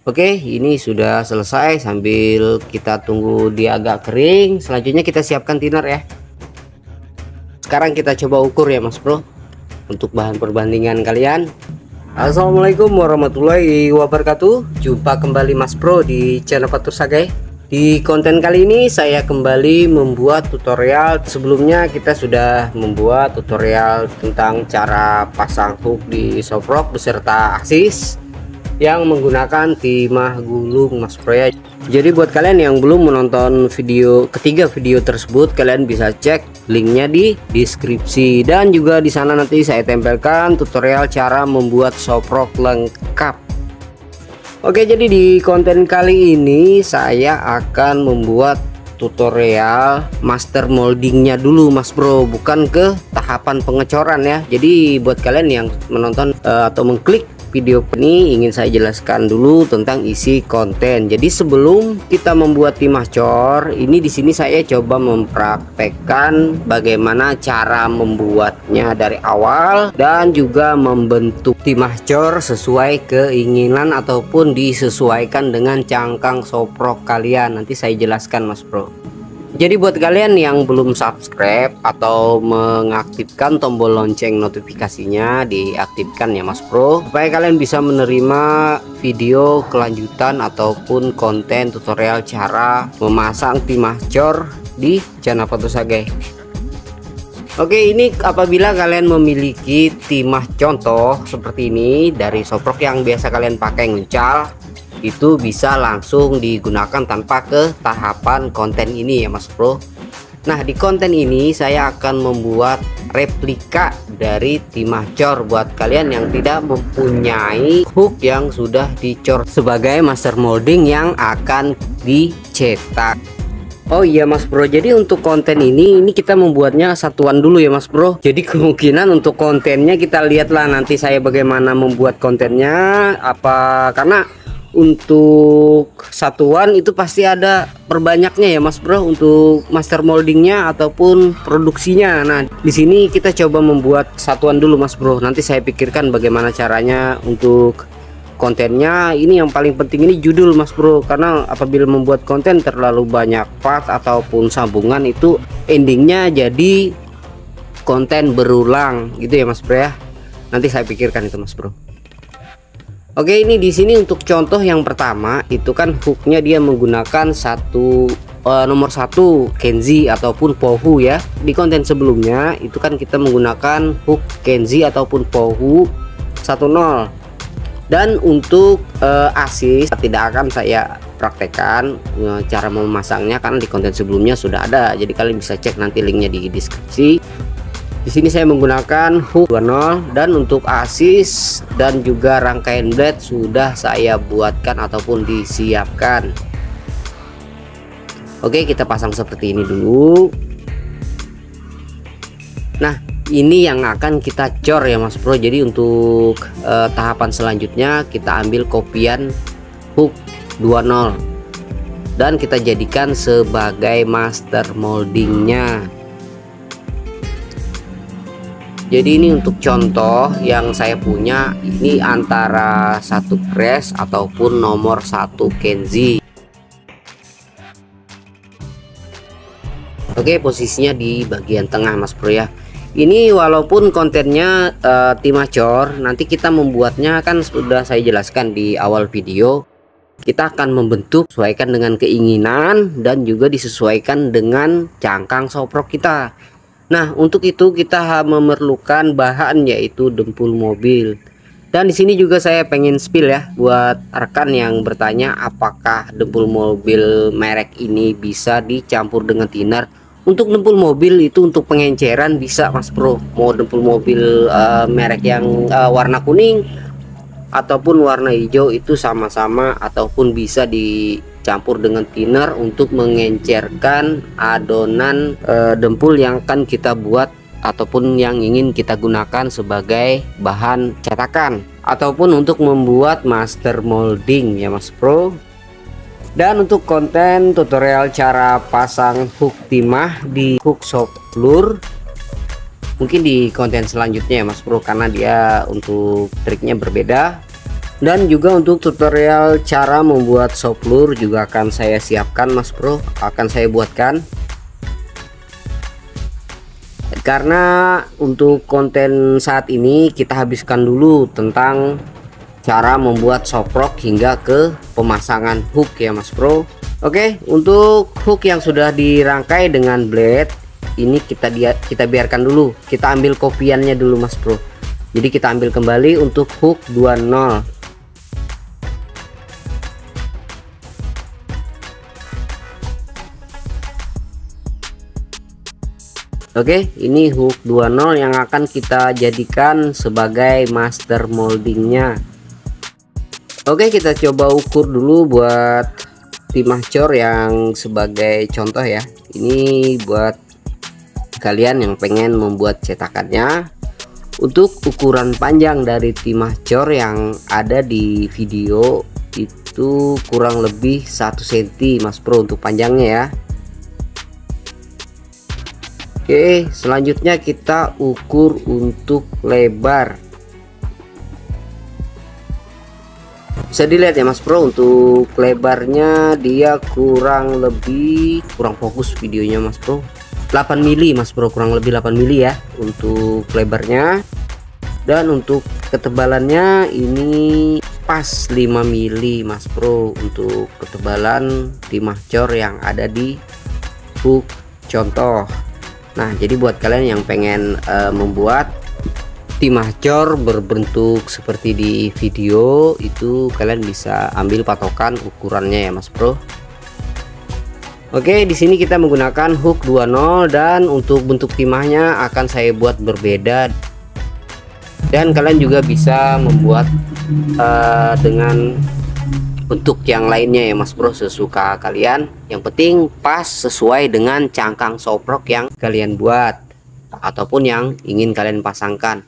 Oke, ini sudah selesai. Sambil kita tunggu dia agak kering, selanjutnya kita siapkan thinner ya. Sekarang kita coba ukur ya Mas Bro, untuk bahan perbandingan kalian. Assalamualaikum warahmatullahi wabarakatuh. Jumpa kembali Mas Bro di channel Fatur Sagai. Di konten kali ini saya kembali membuat tutorial. Sebelumnya kita sudah membuat tutorial tentang cara pasang hook di Soprock beserta asis yang menggunakan timah gulung Mas Bro ya. Jadi buat kalian yang belum menonton ketiga video tersebut, kalian bisa cek linknya di deskripsi, dan juga di sana nanti saya tempelkan tutorial cara membuat Soprock lengkap. Oke, jadi di konten kali ini saya akan membuat tutorial master moldingnya dulu Mas Bro, bukan ke tahapan pengecoran ya. Jadi buat kalian yang menonton atau mengklik video ini, ingin saya jelaskan dulu tentang isi konten. Jadi sebelum kita membuat timah cor ini, di sini saya coba mempraktekkan bagaimana cara membuatnya dari awal dan juga membentuk timah cor sesuai keinginan ataupun disesuaikan dengan cangkang Soprock kalian. Nanti saya jelaskan Mas Bro. Jadi buat kalian yang belum subscribe atau mengaktifkan tombol lonceng notifikasinya, diaktifkan ya Mas Bro, supaya kalian bisa menerima video kelanjutan ataupun konten tutorial cara memasang timah cor di channel Fatur Sagai. Oke, ini apabila kalian memiliki timah contoh seperti ini dari Soprock yang biasa kalian pakai nguncal, itu bisa langsung digunakan tanpa ke tahapan konten ini ya Mas Bro. Nah, di konten ini saya akan membuat replika dari timah cor buat kalian yang tidak mempunyai hook yang sudah dicor sebagai master molding yang akan dicetak. Oh iya Mas Bro, jadi untuk konten ini kita membuatnya satuan dulu ya Mas Bro. Jadi kemungkinan untuk kontennya kita lihatlah nanti saya bagaimana membuat kontennya apa, karena untuk satuan itu pasti ada perbanyaknya ya Mas Bro untuk master moldingnya ataupun produksinya. Nah, di sini kita coba membuat satuan dulu Mas Bro. Nanti saya pikirkan bagaimana caranya untuk kontennya. Ini yang paling penting ini judul Mas Bro, karena apabila membuat konten terlalu banyak part ataupun sambungan, itu endingnya jadi konten berulang gitu ya Mas Bro ya. Nanti saya pikirkan itu Mas Bro. Oke, ini di sini untuk contoh yang pertama itu kan hooknya dia menggunakan nomor 1 Kenzi ataupun Pohu ya. Di konten sebelumnya itu kan kita menggunakan hook Kenzi ataupun Pohu 10. Dan untuk asis tidak akan saya praktekkan cara memasangnya karena di konten sebelumnya sudah ada. Jadi kalian bisa cek nanti linknya di deskripsi. Di sini saya menggunakan hook 20, dan untuk asis dan juga rangkaian blade sudah saya buatkan ataupun disiapkan. Oke, kita pasang seperti ini dulu. Nah, ini yang akan kita cor ya Mas Bro. Jadi untuk tahapan selanjutnya kita ambil kopian hook 20 dan kita jadikan sebagai master moldingnya. Jadi ini untuk contoh yang saya punya, ini antara 1 crash ataupun nomor 1 Kenzi. Oke, posisinya di bagian tengah Mas Bro ya. Ini walaupun kontennya timah cor, nanti kita membuatnya kan sudah saya jelaskan di awal video. Kita akan membentuk sesuaikan dengan keinginan dan juga disesuaikan dengan cangkang Soprock kita. Nah, untuk itu kita memerlukan bahan yaitu dempul mobil. Dan di sini juga saya pengen spill ya buat rekan yang bertanya apakah dempul mobil merek ini bisa dicampur dengan thinner. Untuk dempul mobil itu untuk pengenceran bisa Mas Bro. Mau dempul mobil merek yang warna kuning ataupun warna hijau itu sama-sama, ataupun bisa dicampur dengan thinner untuk mengencerkan adonan dempul yang akan kita buat ataupun yang ingin kita gunakan sebagai bahan cetakan ataupun untuk membuat master molding ya Mas Bro. Dan untuk konten tutorial cara pasang hook timah di hook Soplur mungkin di konten selanjutnya ya Mas Bro, karena dia untuk triknya berbeda. Dan juga untuk tutorial cara membuat shop lure juga akan saya siapkan Mas Bro, akan saya buatkan. Karena untuk konten saat ini kita habiskan dulu tentang cara membuat soprok hingga ke pemasangan hook ya Mas Bro. Oke, untuk hook yang sudah dirangkai dengan blade ini kita biarkan dulu, kita ambil kopiannya dulu Mas Bro. Jadi kita ambil kembali untuk hook 20. Oke, ini hook 20 yang akan kita jadikan sebagai master moldingnya. Oke, kita coba ukur dulu buat timah cor yang sebagai contoh ya. Ini buat kalian yang pengen membuat cetakannya. Untuk ukuran panjang dari timah cor yang ada di video itu kurang lebih 1 cm Mas Bro untuk panjangnya ya. Oke, selanjutnya kita ukur untuk lebar. Bisa dilihat ya Mas Bro, untuk lebarnya dia kurang fokus videonya Mas Bro. 8 mili Mas Bro, kurang lebih 8 mili ya untuk lebarnya. Dan untuk ketebalannya ini pas 5 mili Mas Bro untuk ketebalan timah cor yang ada di hook contoh. Nah, jadi buat kalian yang pengen membuat timah cor berbentuk seperti di video itu, kalian bisa ambil patokan ukurannya ya Mas Bro. Oke, di sini kita menggunakan hook 20 dan untuk bentuk timahnya akan saya buat berbeda. Dan kalian juga bisa membuat dengan bentuk yang lainnya ya Mas Bro, sesuka kalian. Yang penting pas sesuai dengan cangkang soprok yang kalian buat ataupun yang ingin kalian pasangkan.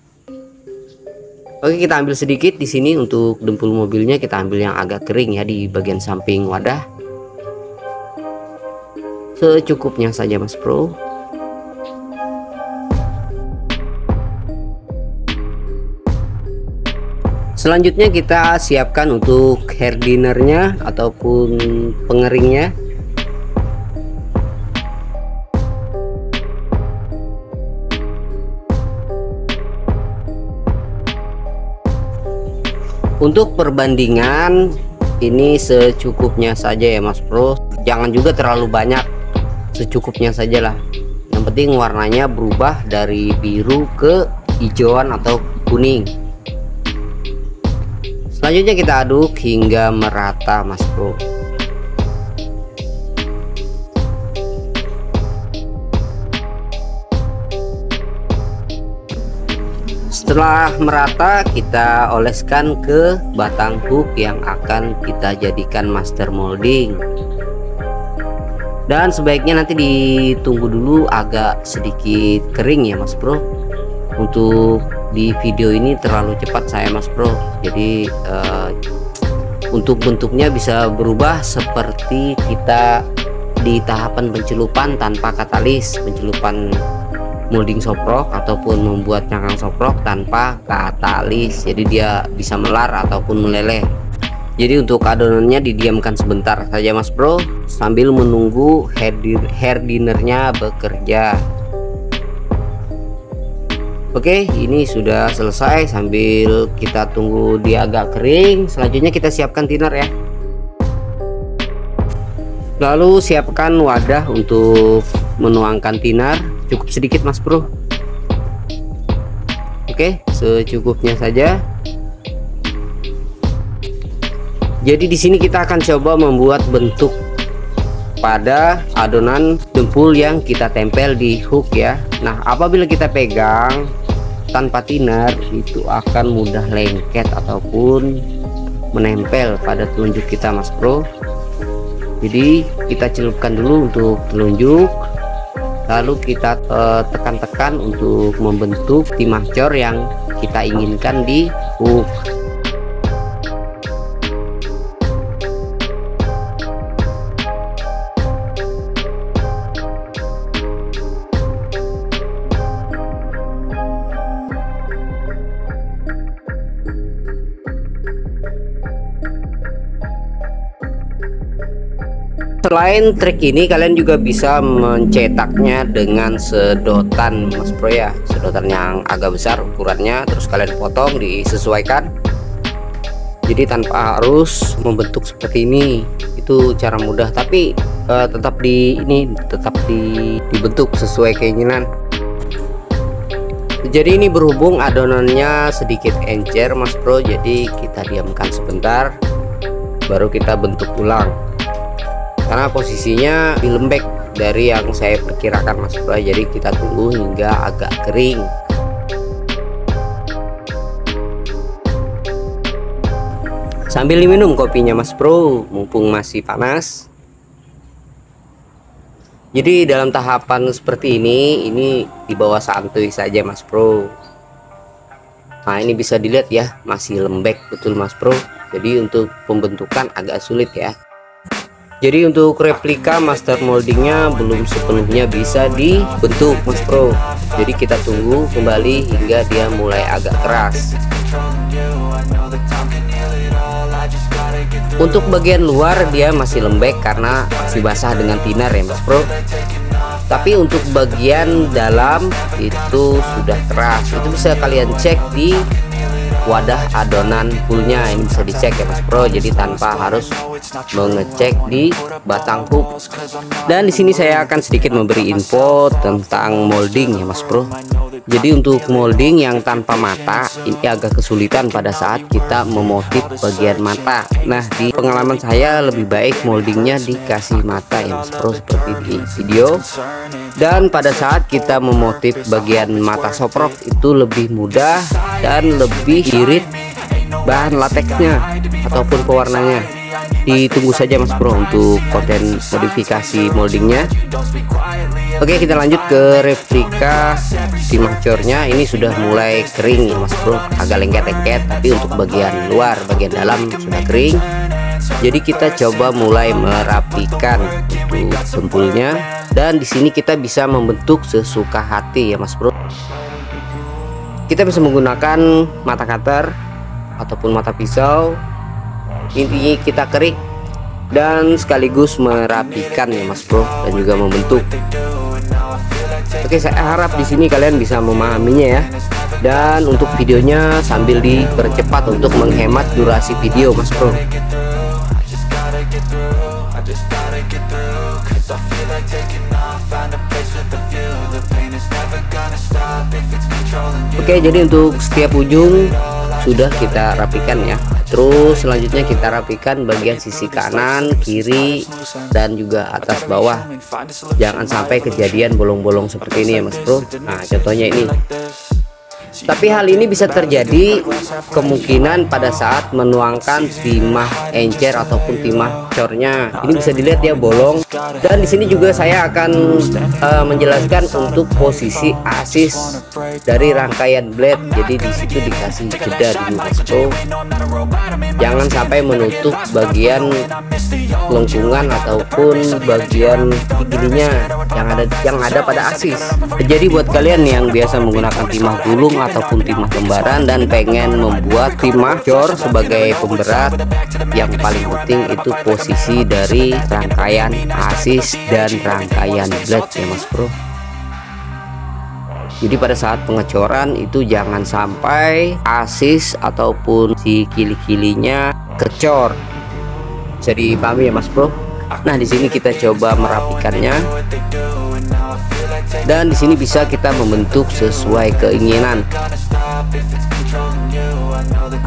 Oke, kita ambil sedikit di sini untuk dempul mobilnya, kita ambil yang agak kering ya di bagian samping wadah. Secukupnya saja Mas Bro. Selanjutnya kita siapkan untuk hardinernya ataupun pengeringnya. Untuk perbandingan ini secukupnya saja ya Mas Bro, jangan juga terlalu banyak, secukupnya sajalah. Yang penting warnanya berubah dari biru ke hijauan atau kuning. Selanjutnya kita aduk hingga merata Mas Bro. Setelah merata kita oleskan ke batang hook yang akan kita jadikan master molding. Dan sebaiknya nanti ditunggu dulu agak sedikit kering ya Mas Bro. Untuk di video ini terlalu cepat saya Mas Bro, jadi untuk bentuknya bisa berubah seperti kita di tahapan pencelupan tanpa katalis, pencelupan molding soprok ataupun membuat cangkang soprok tanpa katalis, jadi dia bisa melar ataupun meleleh. Jadi untuk adonannya didiamkan sebentar saja Mas Bro sambil menunggu hardinernya bekerja. Oke, ini sudah selesai, sambil kita tunggu dia agak kering. Selanjutnya kita siapkan thinner ya. Lalu siapkan wadah untuk menuangkan thinner, cukup sedikit Mas Bro. Oke, secukupnya saja. Jadi di sini kita akan coba membuat bentuk pada adonan dempul yang kita tempel di hook ya. Nah, apabila kita pegang tanpa thinner itu akan mudah lengket ataupun menempel pada telunjuk kita Mas Bro. Jadi kita celupkan dulu untuk telunjuk, lalu kita tekan-tekan untuk membentuk timah cor yang kita inginkan di hook. Selain trik ini, kalian juga bisa mencetaknya dengan sedotan Mas Bro ya, sedotan yang agak besar ukurannya, terus kalian potong disesuaikan, jadi tanpa harus membentuk seperti ini. Itu cara mudah, tapi tetap dibentuk sesuai keinginan. Jadi ini berhubung adonannya sedikit encer Mas Bro, jadi kita diamkan sebentar baru kita bentuk ulang, karena posisinya lebih lembek dari yang saya perkirakan Mas Bro. Jadi kita tunggu hingga agak kering. Sambil diminum kopinya Mas Bro, mumpung masih panas. Jadi dalam tahapan seperti ini dibawa santuy saja Mas Bro. Nah ini bisa dilihat ya, masih lembek betul Mas Bro. Jadi untuk pembentukan agak sulit ya. Jadi untuk replika master moldingnya belum sepenuhnya bisa dibentuk Mas Bro. Jadi kita tunggu kembali hingga dia mulai agak keras. Untuk bagian luar dia masih lembek karena masih basah dengan tinar ya Mas Bro. Tapi untuk bagian dalam itu sudah keras. Itu bisa kalian cek di wadah adonan fullnya. Ini bisa dicek ya Mas Bro. Jadi tanpa harus mengecek di batang pup. Dan di sini saya akan sedikit memberi info tentang molding ya Mas Bro. Jadi untuk molding yang tanpa mata ini agak kesulitan pada saat kita memotif bagian mata. Nah di pengalaman saya lebih baik moldingnya dikasih mata ya Mas Bro, seperti di video. Dan pada saat kita memotif bagian mata soprok itu lebih mudah dan lebih irit bahan lateksnya ataupun pewarnanya. Ditunggu saja Mas Bro untuk konten modifikasi moldingnya. Oke, kita lanjut ke replika timah cornya. Ini sudah mulai kering ya Mas Bro, agak lengket-lengket, tapi untuk bagian luar, bagian dalam sudah kering. Jadi kita coba mulai merapikan untuk sempulnya, dan di sini kita bisa membentuk sesuka hati ya Mas Bro. Kita bisa menggunakan mata cutter ataupun mata pisau. Intinya kita kerik dan sekaligus merapikan ya Mas Bro, dan juga membentuk. Oke, saya harap di sini kalian bisa memahaminya ya. Dan untuk videonya sambil dipercepat untuk menghemat durasi video Mas Bro. Oke, jadi untuk setiap ujung sudah kita rapikan ya. Terus selanjutnya kita rapikan bagian sisi kanan, kiri, dan juga atas bawah. Jangan sampai kejadian bolong-bolong seperti ini ya Mas Bro. Nah contohnya ini. Tapi hal ini bisa terjadi kemungkinan pada saat menuangkan timah encer ataupun timah cornya. Ini bisa dilihat ya bolong. Dan di sini juga saya akan menjelaskan untuk posisi asis dari rangkaian blade. Jadi di situ dikasih jeda dulu Mas Bro. Jangan sampai menutup bagian lengkungan ataupun bagian giginya yang ada pada asis. Jadi buat kalian yang biasa menggunakan timah gulung ataupun timah lembaran dan pengen membuat timah cor sebagai pemberat, yang paling penting itu posisi dari rangkaian asis dan rangkaian blade ya Mas Bro. Jadi pada saat pengecoran itu jangan sampai asis ataupun si kili-kilinya kecor. Bisa dipahami ya Mas Bro. Nah di sini kita coba merapikannya. Dan di sini bisa kita membentuk sesuai keinginan.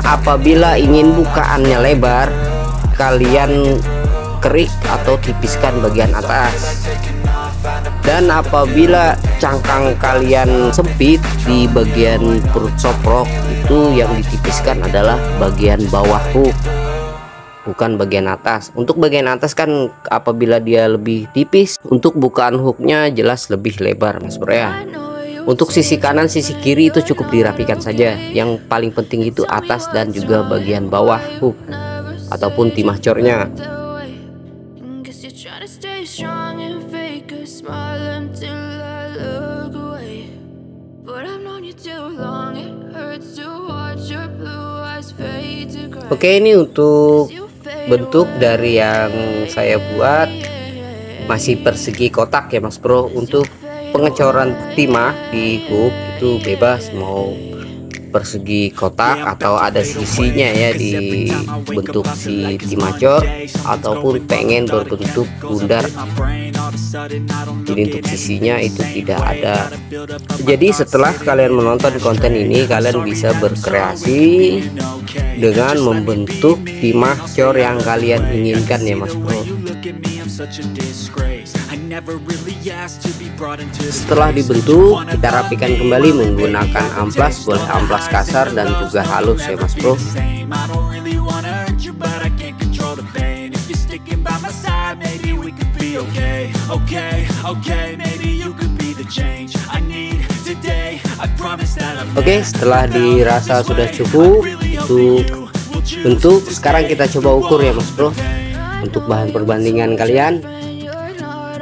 Apabila ingin bukaannya lebar, kalian kerik atau tipiskan bagian atas. Dan apabila cangkang kalian sempit di bagian perut soprok, itu yang ditipiskan adalah bagian bawah hook, bukan bagian atas. Untuk bagian atas kan apabila dia lebih tipis, untuk bukaan hooknya jelas lebih lebar Mas Bro ya. Untuk sisi kanan sisi kiri itu cukup dirapikan saja. Yang paling penting itu atas dan juga bagian bawah hook ataupun timah cornya. Oke, ini untuk bentuk dari yang saya buat. masih persegi kotak ya Mas Bro. Untuk pengecoran timah di hook itu bebas, mau persegi kotak atau ada sisinya ya di bentuk si timacor, ataupun pengen berbentuk bundar, jadi untuk sisinya itu tidak ada. Jadi setelah kalian menonton konten ini, kalian bisa berkreasi dengan membentuk timah cor yang kalian inginkan ya Mas Bro. Setelah dibentuk, kita rapikan kembali menggunakan amplas, boleh amplas kasar dan juga halus ya Mas Bro. Oke, setelah dirasa sudah cukup untuk bentuk, sekarang kita coba ukur ya Mas Bro. Untuk bahan perbandingan kalian,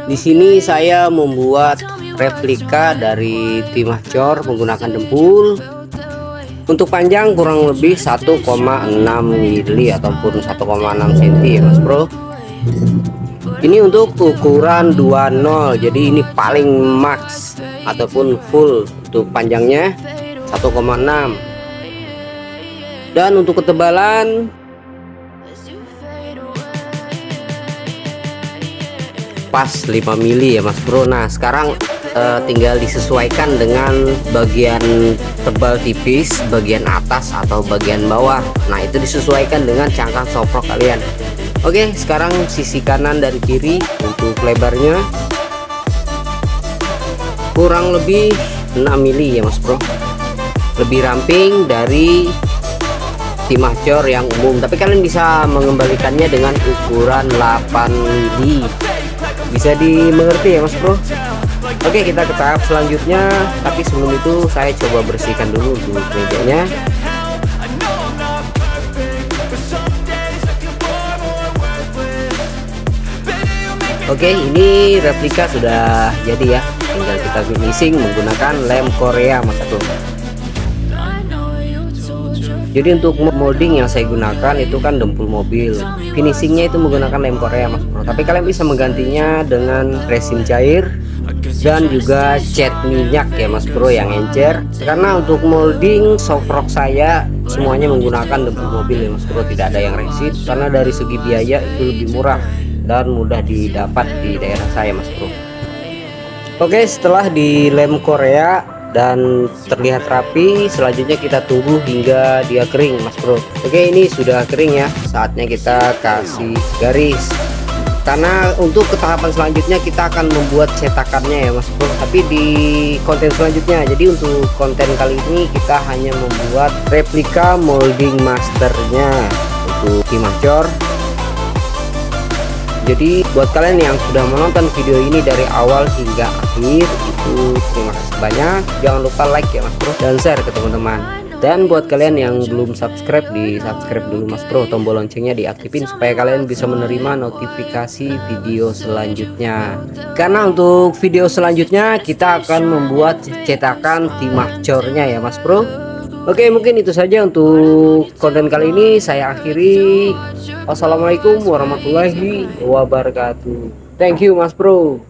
di sini saya membuat replika dari timah cor menggunakan dempul. Untuk panjang kurang lebih 1,6 mili ataupun 1,6 cm ya Mas Bro. Ini untuk ukuran 20, jadi ini paling max ataupun full. Untuk panjangnya 1,6, dan untuk ketebalan pas 5 mili ya Mas Bro. Nah sekarang tinggal disesuaikan dengan bagian tebal tipis, bagian atas atau bagian bawah. Nah itu disesuaikan dengan cangkang soprok kalian. Oke, sekarang sisi kanan dan kiri untuk lebarnya kurang lebih 6 mili ya Mas Bro, lebih ramping dari timah cor yang umum, tapi kalian bisa mengembalikannya dengan ukuran 8 mili. Bisa dimengerti ya Mas Bro. Oke, kita ke tahap selanjutnya, tapi sebelum itu saya coba bersihkan dulu untuk mejanya. Oke, ini replika sudah jadi ya, tinggal kita finishing menggunakan lem Korea Mas Bro. Jadi untuk molding yang saya gunakan itu kan dempul mobil, finishingnya itu menggunakan lem Korea Mas Bro. Tapi kalian bisa menggantinya dengan resin cair dan juga cat minyak ya Mas Bro yang encer. Karena untuk molding soft-rock saya semuanya menggunakan dempul mobil ya Mas Bro, tidak ada yang resin, karena dari segi biaya itu lebih murah dan mudah didapat di daerah saya Mas Bro. Oke, setelah di lem Korea dan terlihat rapi, selanjutnya kita tunggu hingga dia kering Mas Bro. Oke, ini sudah kering ya, saatnya kita kasih garis. Karena untuk ketahapan selanjutnya kita akan membuat cetakannya ya Mas Bro, tapi di konten selanjutnya. Jadi untuk konten kali ini kita hanya membuat replika molding masternya untuk timah cor. Jadi buat kalian yang sudah menonton video ini dari awal hingga akhir, itu terima kasih banyak. Jangan lupa like ya Mas Bro dan share ke teman-teman. Dan buat kalian yang belum subscribe, di subscribe dulu Mas Bro, tombol loncengnya diaktifin supaya kalian bisa menerima notifikasi video selanjutnya. Karena untuk video selanjutnya kita akan membuat cetakan timah cornya ya Mas Bro. Oke, mungkin itu saja untuk konten kali ini, saya akhiri. Wassalamualaikum warahmatullahi wabarakatuh. Thank you Mas Bro.